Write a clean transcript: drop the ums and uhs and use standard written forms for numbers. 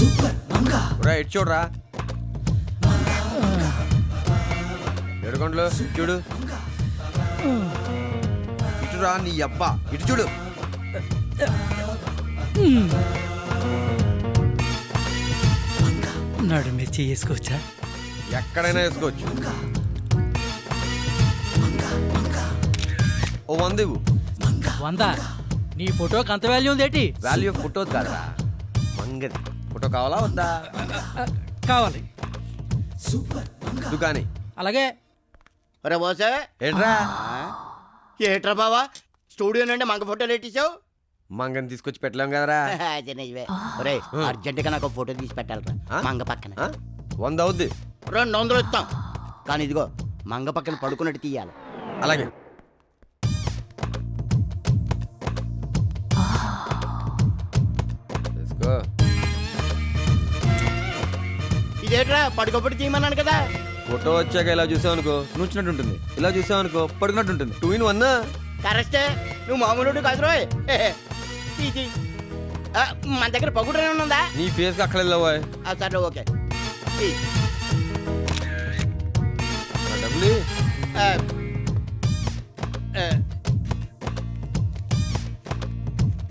ఇటు చూడరా, ఏడుకొండలు చూడు, ఇటురా నీ అబ్బా, ఇటు చూడు. నడు మీరు చేసుకోవచ్చా? ఎక్కడైనా వేసుకోవచ్చు. ఓ 100 ఇవ్వు. 100? నీ ఫోటోకి అంత వాల్యూ ఉందేటి? వాల్యూ ఫోటో కాదురా, మంగది. ఫోటో కావాలా వద్దా? కావాలి. దుకాణి. అలాగే. ఒరే బోసే, ఏంట్రా? ఏట్రా బావా స్టూడియో నుండి మంగ ఫోటోలు ఎట్టిసావు? మంగని తీసుకొచ్చి పెట్టలేం కదరా. అదే నిజమే. ఒరే అర్జెంట్ గా నాకు ఒక ఫోటో తీసి పెట్టాలరా మంగ పక్కన. 100 అవుద్ది. 200 ఇస్తాం, కానీ ఇదిగో మంగ పక్కన పడుకున్నట్టు తీయాలి. అలాగే. తీసుకో. ఇదేట్రా పడుకోబడి తీయమన్నాను కదా. ఫోటో వచ్చాక ఇలా చూసావు అనుకో నుంచినట్టు ఉంటుంది, ఇలా చూసావు అనుకో పడుకున్నట్టు ఉంటుంది. 2 in 1. కరెక్టే, నువ్వు మామూలు కాదు రోయ్. మన దగ్గర పగుడనే ఉన్నదా? నీ ఫేస్ కి అక్కలేదు. సరే ఓకే.